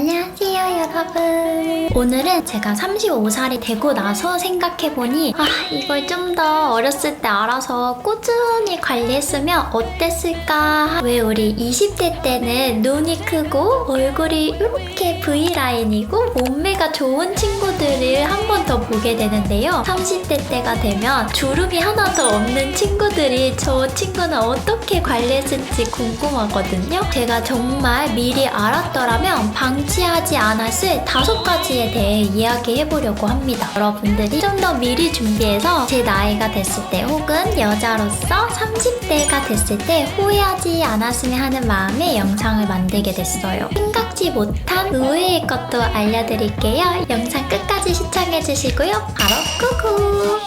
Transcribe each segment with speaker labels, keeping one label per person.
Speaker 1: 안녕하세요 여러분. 오늘은 제가 35살이 되고 나서 생각해보니 이걸 좀 더 어렸을 때 알아서 꾸준히 관리했으면 어땠을까. 왜 우리 20대 때는 눈이 크고 얼굴이 이렇게 V라인이고 몸매가 좋은 친구들을 한 번 더 보게 되는데요, 30대 때가 되면 주름이 하나도 없는 친구들이 저 친구는 어떻게 관리했을지 궁금하거든요. 제가 정말 미리 알았더라면 방치하지 않았을 5가지에 대해 이야기해보려고 합니다. 여러분들이 좀 더 미리 준비해서 제 나이가 됐을 때 혹은 여자로서 30대가 됐을 때 후회하지 않았으면 하는 마음에 영상을 만들게 됐어요. 생각지 못한 의외의 것도 알려드릴게요. 영상 끝까지 시청해주시고요. 바로 꾸꾸!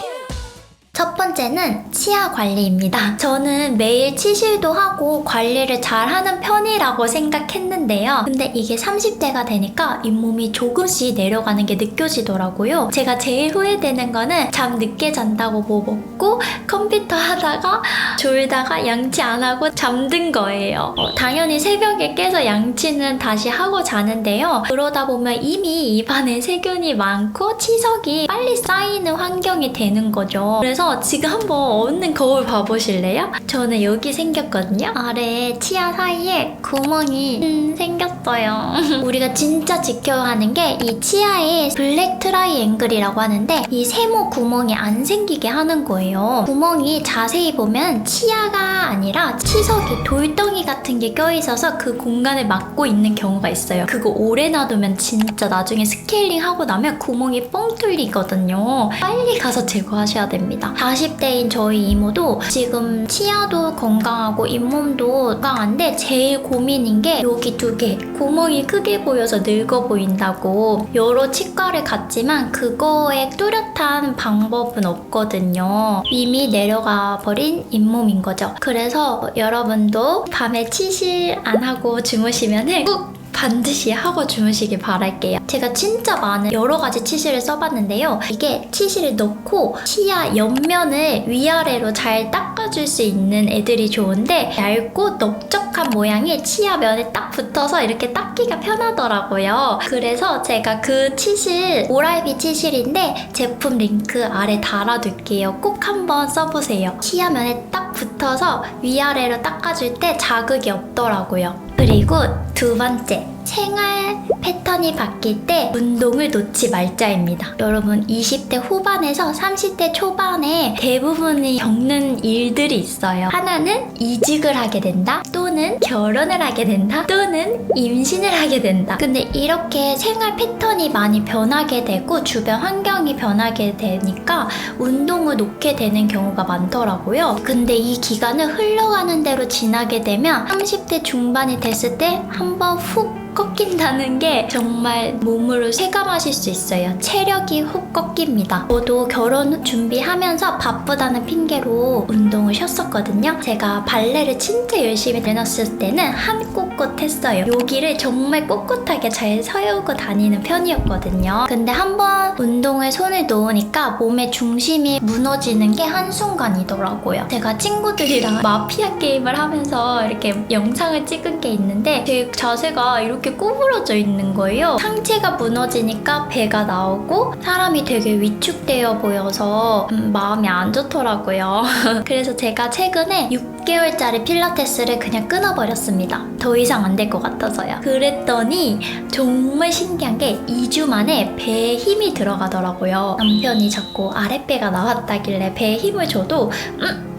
Speaker 1: 첫 번째는 치아 관리입니다. 저는 매일 치실도 하고 관리를 잘하는 편이라고 생각했는데요. 근데 이게 30대가 되니까 잇몸이 조금씩 내려가는 게 느껴지더라고요. 제가 제일 후회되는 거는 잠 늦게 잔다고 뭐 먹고 컴퓨터 하다가 졸다가 양치 안 하고 잠든 거예요. 당연히 새벽에 깨서 양치는 다시 하고 자는데요. 그러다 보면 이미 입안에 세균이 많고 치석이 빨리 쌓이는 환경이 되는 거죠. 그래서 지금 한번 얻는 거울 봐보실래요? 저는 여기 생겼거든요. 아래 치아 사이에 구멍이 생겼어요. 우리가 진짜 지켜야 하는 게 이 치아에 블랙 트라이앵글이라고 하는데 이 세모 구멍이 안 생기게 하는 거예요. 구멍이 자세히 보면 치아가 아니라 치석이 돌덩이 같은 게 껴있어서 그 공간을 막고 있는 경우가 있어요. 그거 오래 놔두면 진짜 나중에 스케일링 하고 나면 구멍이 뻥 뚫리거든요. 빨리 가서 제거하셔야 됩니다. 40대인 저희 이모도 지금 치아도 건강하고 잇몸도 건강한데 제일 고민인 게 여기 2개 구멍이 크게 보여서 늙어 보인다고 여러 치과를 갔지만 그거에 뚜렷한 방법은 없거든요. 이미 내려가 버린 잇몸인 거죠. 그래서 여러분도 밤에 치실 안 하고 주무시면은 꼭 반드시 하고 주무시길 바랄게요. 제가 진짜 많은 여러 가지 치실을 써봤는데요. 이게 치실을 넣고 치아 옆면을 위아래로 잘 닦아줄 수 있는 애들이 좋은데 얇고 넓적한 모양이 치아 면에 딱 붙어서 이렇게 닦기가 편하더라고요. 그래서 제가 그 치실 오랄비 치실인데 제품 링크 아래 달아둘게요. 꼭 한번 써보세요. 치아 면에 딱 붙어서 위아래로 닦아줄 때 자극이 없더라고요. 그리고 2번째, 생활 패턴이 바뀔 때 운동을 놓지 말자입니다. 여러분 20대 후반에서 30대 초반에 대부분이 겪는 일들이 있어요. 하나는 이직을 하게 된다, 또는 결혼을 하게 된다, 또는 임신을 하게 된다. 근데 이렇게 생활 패턴이 많이 변하게 되고 주변 환경이 변하게 되니까 운동을 놓게 되는 경우가 많더라고요. 근데 이 기간을 흘러가는 대로 지나게 되면 30대 중반이 됐을 때 한번 훅 꺾인다는 게 정말 몸으로 체감하실 수 있어요. 체력이 훅 꺾입니다. 저도 결혼 준비하면서 바쁘다는 핑계로 운동을 쉬었었거든요. 제가 발레를 진짜 열심히 다녔을 때는 한 꼿꼿 했어요. 여기를 정말 꼿꼿하게 잘 세우고 다니는 편이었거든요. 근데 한번 운동에 손을 놓으니까 몸의 중심이 무너지는 게 한순간이더라고요. 제가 친구들이랑 마피아 게임을 하면서 이렇게 영상을 찍은 게 있는데 제 자세가 이렇게 구부러져 있는 거예요. 상체가 무너지니까 배가 나오고 사람이 되게 위축되어 보여서 마음이 안 좋더라고요. 그래서 제가 최근에 6개월짜리 필라테스를 그냥 끊어버렸습니다. 더 이상 안 될 것 같아서요. 그랬더니 정말 신기한 게 2주 만에 배에 힘이 들어가더라고요. 남편이 자꾸 아랫배가 나왔다길래 배에 힘을 줘도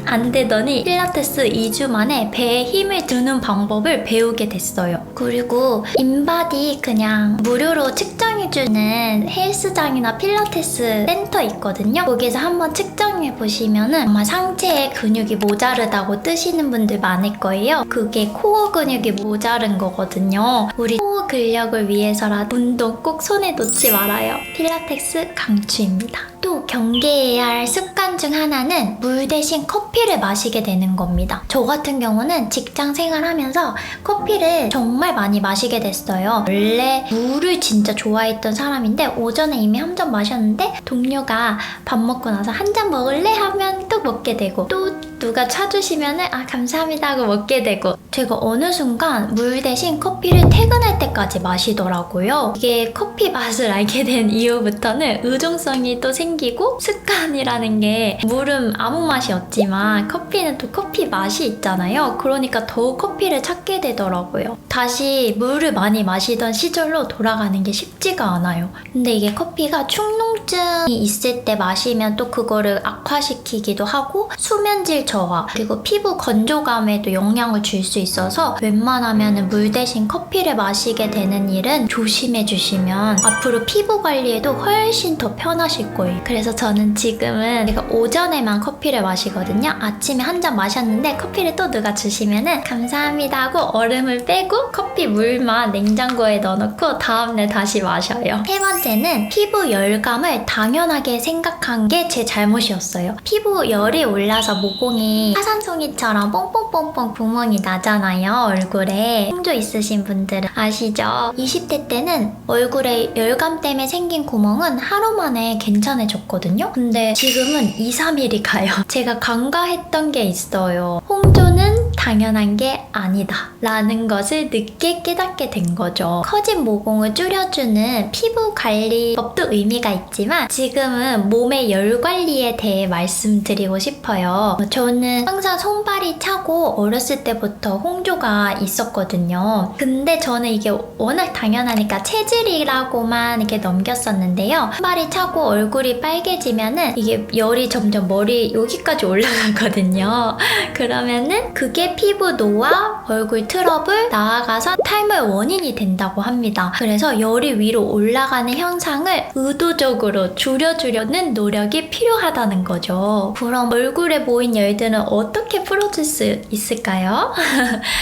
Speaker 1: 안 되더니 필라테스 2주 만에 배에 힘을 주는 방법을 배우게 됐어요. 그리고 인바디 그냥 무료로 측정해주는 헬스장이나 필라테스 센터 있거든요. 거기서 한번 측정해보시면은 정말 상체에 근육이 모자르다고 뜨시는 분들 많을 거예요. 그게 코어 근육이 모자른 거거든요. 우리 코어 근력을 위해서라도 운동 꼭 손에 놓지 말아요. 필라테스 강추입니다. 또 경계해야 할 습관 중 하나는 물 대신 커피를 마시게 되는 겁니다. 저 같은 경우는 직장 생활하면서 커피를 정말 많이 마시게 됐어요. 원래 물을 진짜 좋아했던 사람인데 오전에 이미 한 잔 마셨는데 동료가 밥 먹고 나서 한 잔 먹을래? 하면 또 먹게 되고 또 누가 차주시면은 감사합니다 하고 먹게 되고, 제가 어느 순간 물 대신 커피를 퇴근할 때까지 마시더라고요. 이게 커피 맛을 알게 된 이후부터는 의존성이 또 생기고, 습관이라는 게 물은 아무 맛이 없지만 커피는 또 커피 맛이 있잖아요. 그러니까 더욱 커피를 찾게 되더라고요. 다시 물을 많이 마시던 시절로 돌아가는 게 쉽지가 않아요. 근데 이게 커피가 축농증이 있을 때 마시면 또 그거를 악화시키기도 하고, 수면질 저하 그리고 피부 건조감에도 영향을 줄 수 있어서 웬만하면 물 대신 커피를 마시게 되는 일은 조심해 주시면 앞으로 피부 관리에도 훨씬 더 편하실 거예요. 그래서 저는 지금은 제가 오전에만 커피를 마시거든요. 아침에 한 잔 마셨는데 커피를 또 누가 주시면은 감사합니다 하고 얼음을 빼고 커피 물만 냉장고에 넣어놓고 다음날 다시 마셔요. 세 번째는 피부 열감을 당연하게 생각한 게 제 잘못이었어요. 피부 열이 올라서 모공이 화산송이처럼 뽕뽕뽕뽕 구멍이 나잖아요. 얼굴에 홍조 있으신 분들은 아시죠? 20대 때는 얼굴에 열감 때문에 생긴 구멍은 하루 만에 괜찮아졌거든요. 근데 지금은 2, 3일이 가요. 제가 간과했던 게 있어요. 홍조는 당연한 게 아니다 라는 것을 늦게 깨닫게 된 거죠. 커진 모공을 줄여주는 피부 관리법도 의미가 있지만 지금은 몸의 열 관리에 대해 말씀드리고 싶어요. 저는 항상 손발이 차고 어렸을 때부터 홍조가 있었거든요. 근데 저는 이게 워낙 당연하니까 체질이라고만 이렇게 넘겼었는데요. 손발이 차고 얼굴이 빨개지면은 이게 열이 점점 머리 여기까지 올라가거든요. 그러면은 그게 피부 노화, 얼굴 트러블, 나아가서 탈모의 원인이 된다고 합니다. 그래서 열이 위로 올라가는 현상을 의도적으로 줄여주려는 노력이 필요하다는 거죠. 그럼 얼굴에 모인 열들은 어떻게 풀어줄 수 있을까요?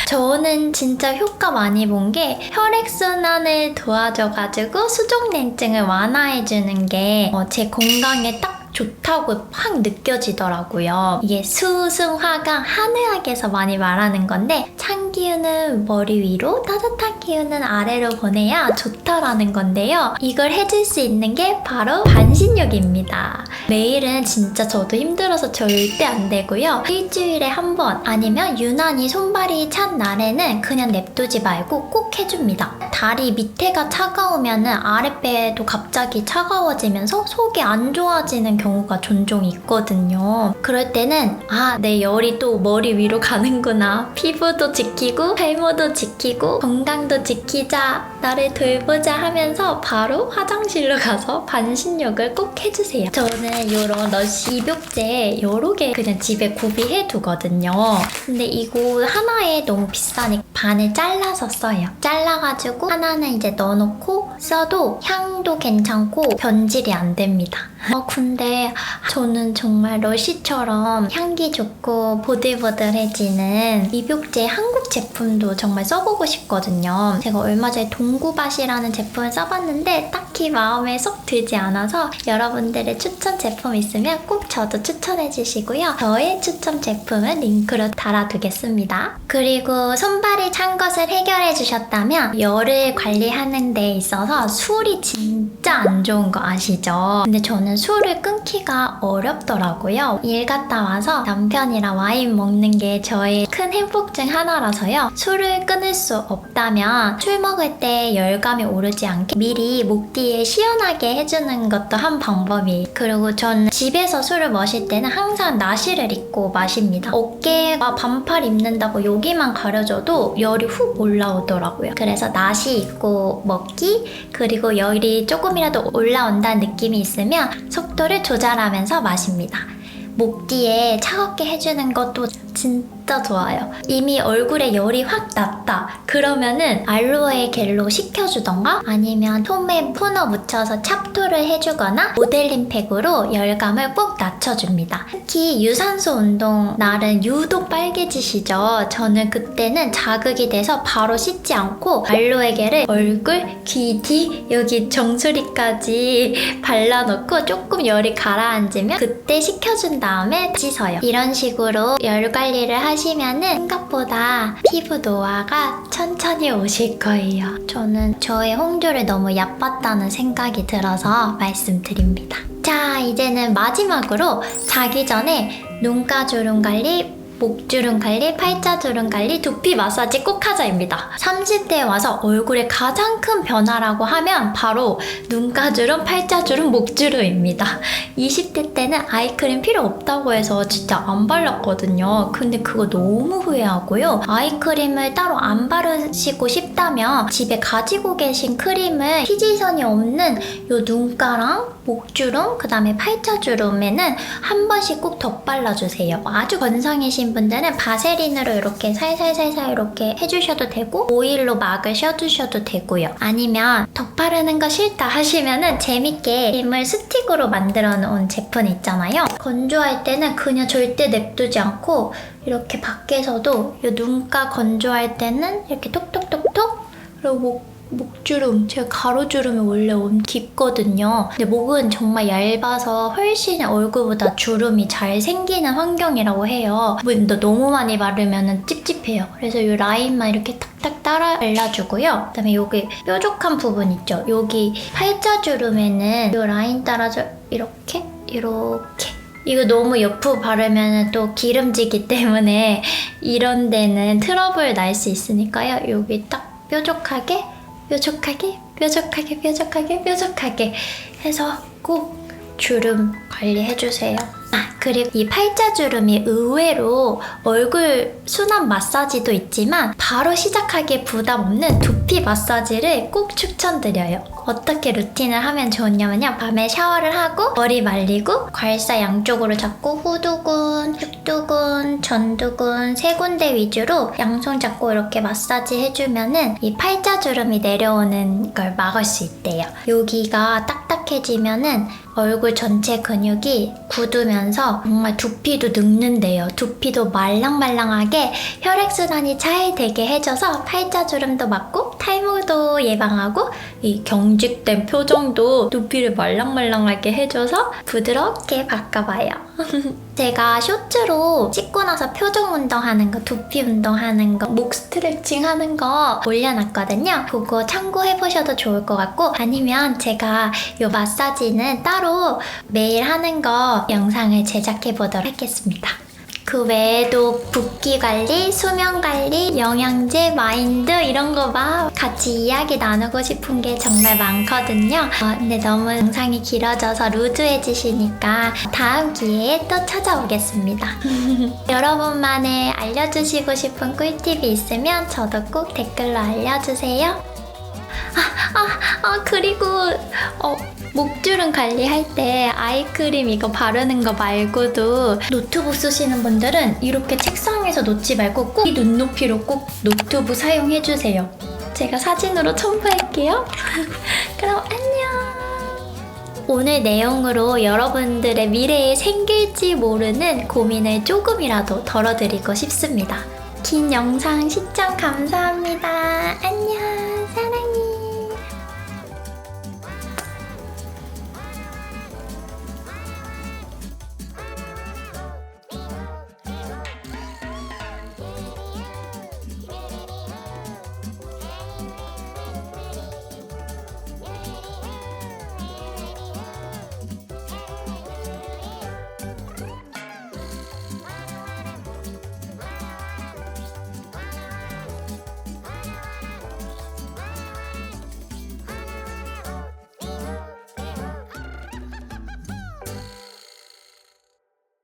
Speaker 1: 저는 진짜 효과 많이 본 게 혈액순환을 도와줘가지고 수족냉증을 완화해주는 게 제 건강에 딱 좋다고 확 느껴지더라고요. 이게 수승화가 한의학에서 많이 말하는 건데 찬 기운은 머리 위로, 따뜻한 기운은 아래로 보내야 좋다라는 건데요. 이걸 해줄 수 있는 게 바로 반신욕입니다. 매일은 진짜 저도 힘들어서 절대 안 되고요. 일주일에 한 번 아니면 유난히 손발이 찬 날에는 그냥 냅두지 말고 꼭 해줍니다. 다리 밑에가 차가우면 아랫배도 갑자기 차가워지면서 속이 안 좋아지는 경우가 종종 있거든요. 그럴 때는 내 열이 또 머리 위로 가는구나. 피부도 지키고 탈모도 지키고 건강도 지키자, 나를 돌보자 하면서 바로 화장실로 가서 반신욕을 꼭 해주세요. 저는 이런 러쉬 입욕제 여러 개 그냥 집에 구비해 두거든요. 근데 이거 하나에 너무 비싸니까 반을 잘라서 써요. 잘라가지고 하나는 이제 넣어놓고 써도 향도 괜찮고 변질이 안 됩니다. 근데 저는 정말 러쉬처럼 향기 좋고 보들보들해지는 입욕제 한국 제품도 정말 써보고 싶거든요. 제가 얼마 전에 동구밭이라는 제품을 써봤는데 딱히 마음에 쏙 들지 않아서 여러분들의 추천 제품 있으면 꼭 저도 추천해 주시고요. 저의 추천 제품은 링크로 달아두겠습니다. 그리고 손발이 찬 것을 해결해 주셨다면 열을 관리하는 데 있어서 술이 진짜 안 좋은 거 아시죠? 근데 저는 술을 끊기가 어렵더라고요. 일 갔다 와서 남편이랑 와인 먹는 게 저의 큰 행복 중 하나라서요. 술을 끊을 수 없다면 술 먹을 때 열감이 오르지 않게 미리 목 뒤에 시원하게 해주는 것도 한 방법이에요. 그리고 전 집에서 술을 마실 때는 항상 나시를 입고 마십니다. 어깨가 반팔 입는다고 여기만 가려져도 열이 훅 올라오더라고요. 그래서 나시 입고 먹기, 그리고 열이 조금이라도 올라온다는 느낌이 있으면 속도를 조절하면서 마십니다. 목 뒤에 차갑게 해주는 것도 진짜 좋아요. 이미 얼굴에 열이 확 났다 그러면은 알로에 겔로 식혀주던가 아니면 솜에 토너 묻혀서 찹토를 해주거나 모델링 팩으로 열감을 꼭 낮춰줍니다. 특히 유산소 운동 날은 유독 빨개지시죠? 저는 그때는 자극이 돼서 바로 씻지 않고 알로에 겔을 얼굴, 귀 뒤, 여기 정수리까지 발라놓고 조금 열이 가라앉으면 그때 식혀준 다음에 씻어요. 이런 식으로 열 관리를 하시면은 생각보다 피부 노화가 천천히 오실 거예요. 저는 저의 홍조를 너무 얕봤다는 생각이 들어서 말씀드립니다. 자, 이제는 마지막으로 자기 전에 눈가 주름 관리 목주름 관리, 팔자주름 관리, 두피 마사지 꼭 하자입니다. 30대에 와서 얼굴에 가장 큰 변화라고 하면 바로 눈가주름, 팔자주름, 목주름입니다. 20대 때는 아이크림 필요 없다고 해서 진짜 안 발랐거든요. 근데 그거 너무 후회하고요. 아이크림을 따로 안 바르시고 싶다면 집에 가지고 계신 크림을 피지선이 없는 요 눈가랑 목주름, 그 다음에 팔자주름에는 한 번씩 꼭 덧발라주세요. 아주 건성이신 분들은 바세린으로 이렇게 살살살살 이렇게 해주셔도 되고 오일로 막으셔주셔도 되고요. 아니면 덧바르는 거 싫다 하시면은 재밌게 크림을 스틱으로 만들어 놓은 제품 있잖아요. 건조할 때는 그냥 절대 냅두지 않고 이렇게 밖에서도 이 눈가 건조할 때는 이렇게 톡톡톡톡 그리고 목주름, 제가 가로주름이 원래 엄청 깊거든요. 근데 목은 정말 얇아서 훨씬 얼굴보다 주름이 잘 생기는 환경이라고 해요. 근데 너무 많이 바르면 찝찝해요. 그래서 이 라인만 이렇게 탁탁 따라 발라주고요. 그다음에 여기 뾰족한 부분 있죠? 여기 팔자주름에는 이 라인 따라서 이렇게 이거 너무 옆으로 바르면 또 기름지기 때문에 이런 데는 트러블 날 수 있으니까요. 여기 딱 뾰족하게 해서 꼭 주름 관리해주세요. 그리고 이 팔자주름이 의외로 얼굴 순환 마사지도 있지만 바로 시작하기에 부담 없는 두피 마사지를 꼭 추천드려요. 어떻게 루틴을 하면 좋냐면요. 밤에 샤워를 하고 머리 말리고 괄사 양쪽으로 잡고 후두근, 흉두근, 전두근 세 군데 위주로 양손 잡고 이렇게 마사지 해주면은 이 팔자주름이 내려오는 걸 막을 수 있대요. 여기가 딱딱해지면은 얼굴 전체 근육이 굳으면서 정말 두피도 늙는데요. 두피도 말랑말랑하게 혈액순환이 잘 되게 해줘서 팔자주름도 막고 탈모도 예방하고 이 경직된 표정도 두피를 말랑말랑하게 해줘서 부드럽게 바꿔봐요. 제가 쇼츠로 씻고 나서 표정 운동하는 거, 두피 운동하는 거, 목 스트레칭 하는 거 올려놨거든요. 그거 참고해보셔도 좋을 것 같고 아니면 제가 이 마사지는 따로 매일 하는 거 영상을 제작해보도록 하겠습니다. 그 외에도 붓기 관리, 수면 관리, 영양제, 마인드 이런 거 막 같이 이야기 나누고 싶은 게 정말 많거든요. 근데 너무 영상이 길어져서 루즈해지시니까 다음 기회에 또 찾아오겠습니다. 여러분만의 알려주시고 싶은 꿀팁이 있으면 저도 꼭 댓글로 알려주세요. 그리고 목주름 관리할 때 아이크림 이거 바르는 거 말고도 노트북 쓰시는 분들은 이렇게 책상에서 놓지 말고 꼭 이 눈높이로 꼭 노트북 사용해주세요. 제가 사진으로 첨부할게요. 그럼 안녕. 오늘 내용으로 여러분들의 미래에 생길지 모르는 고민을 조금이라도 덜어드리고 싶습니다. 긴 영상 시청 감사합니다.